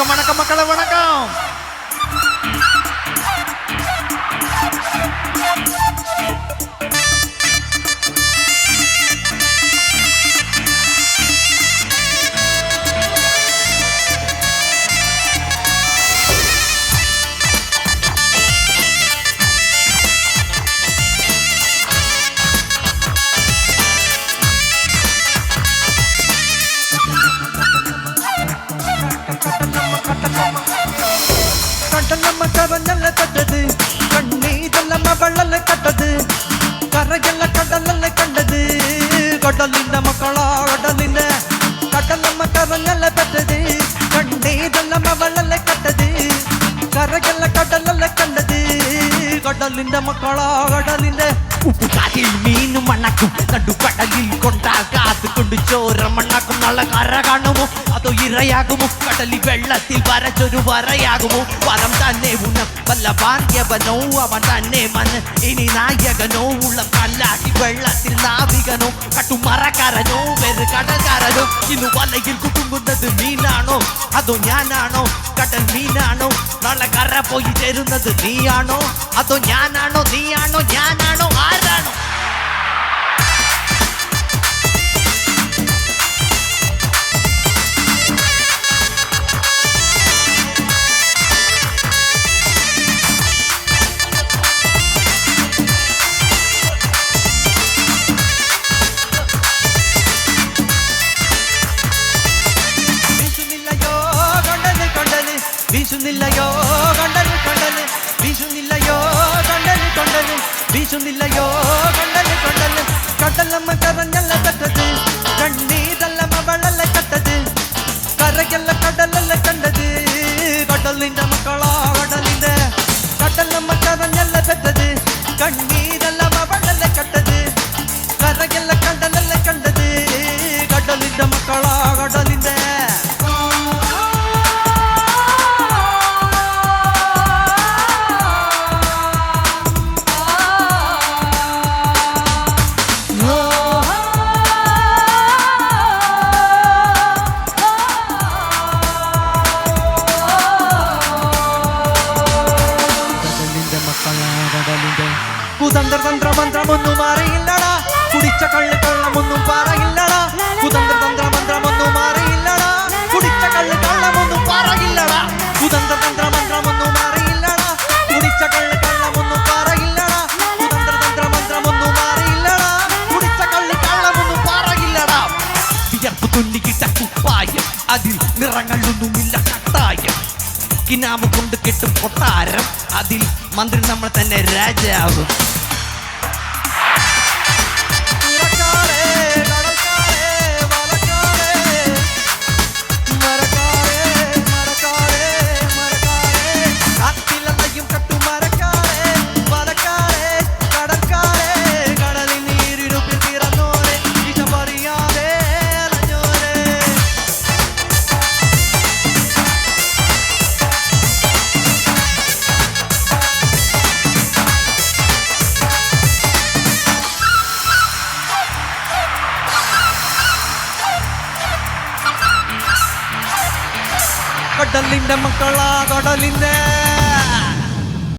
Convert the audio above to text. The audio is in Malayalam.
வணக்கம் வணக்கம் மக்களை வணக்கம். ಕಡಲಮ್ಮ ಕರನೆಲ್ಲ ಕಟ್ಟದು ಕಣ್ಣೀರೆಲ್ಲಮ್ಮ ಬಳ್ಳಲ್ಲ ಕಟ್ಟದು ಕರಗೆಲ್ಲ ಕಡಲಲ್ಲ ಕಂಡದು ಕಡಲಿಂದ ಮಕ್ಕಳ ಕಡಲಿಂದ ಕಡಲಮ್ಮ ಕರನೆಲ್ಲ ಕಟ್ಟದು ಕಣ್ಣೀರೆಲ್ಲಮ್ಮ ಬಳ್ಳಲ್ಲ ಕಟ್ಟದು ಕರಗೆಲ್ಲ ಕಡಲಲ್ಲ ಕಂಡದು കടലിന്റെ മക്കളാ കടലിന്റെ ഉപ്പുകാട്ടിൽ മീനും മണ്ണാക്കും നടുക്കടലിൽ കൊണ്ടാകാത് കൊണ്ട് ചോര മണ്ണാക്കും നാളെ കര കാണുമോ അതോ ഇരയാകുമോ കടലിൽ വെള്ളത്തിൽ വരച്ചൊരു വരയാകുമോ വരം തന്നെ ഉണം വല്ല ഭാഗ്യവനോ അവൻ തന്നെ മന് ഇനി നായകനോ ഉള്ളം കല്ലാക്കി വെള്ളത്തിൽ നാവികനോ കട്ടുമറക്കാരനോ വേറെ കടൽക്കാരനോ ഇന്ന് വലയിൽ കുടുങ്ങുന്നത് മീനാണോ അതോ ഞാനാണോ കടൽ മീനാണോ നാളെ കര പോയി ചേരുന്നത് നീയാണോ അതോ ഞാനാണോ നീയാണോ ഞാനാണോ ആരാണോ വീശുന്നില്ലയോ കണ്ടല് കണ്ടല് വീശുന്നില്ലയോ കണ്ടല് കണ്ടല് വീശുന്നില്ലയോ കണ്ടല് കണ്ടല് കടലമ്മ കരഞ്ഞല്ല കട്ടത് കണ്ണീരല്ലമ്മ വെള്ളല്ല കട്ടത് കരകല്ല കടലല്ല കണ്ടത് കടലിന്റെ മക്കളാ കടലിന്റെ കടലമ്മ കരഞ്ഞല്ല കട്ടത് കണ്ണീരല്ലമ്മ വെള്ളല്ല കട്ടത് കരകല്ല കടലല്ല കണ്ടത് കടലിന്റെ മക്കളാ കടലിന്റെ കുതന്ത്രതന്ത്രമന്ത്രമൊന്നും അറിയില്ലടാ കുടിച്ച കള്ള് കള്ളമൊന്നും പറയില്ലടാ കുതന്ത്രതന്ത്രമന്ത്രമൊന്നും അറിയില്ലടാ കുടിച്ച കള്ള് കള്ളമൊന്നും പറയില്ലടാ കുതന്ത്രതന്ത്രമന്ത്രമൊന്നും അറിയില്ലടാ കുടിച്ച കള്ള് കള്ളമൊന്നും പറയില്ലടാ കുതന്ത്രതന്ത്രമന്ത്രമൊന്നും അറിയില്ലടാ കുടിച്ച കള്ള് കള്ളമൊന്നും പറയില്ലടാ വിയർപ്പ് തുന്നിക്കിട്ട കുപ്പായം അതിൽ നിറങ്ങളൊന്നുമില്ല കട്ടായം കിനാമ് കൊണ്ട് കെട്ടും കൊട്ടാരം അതിൽ മന്ത്രി നമ്മൾ തന്നെ രാജാവും കടലിന്റെ മക്കളാ കടലിന്റെ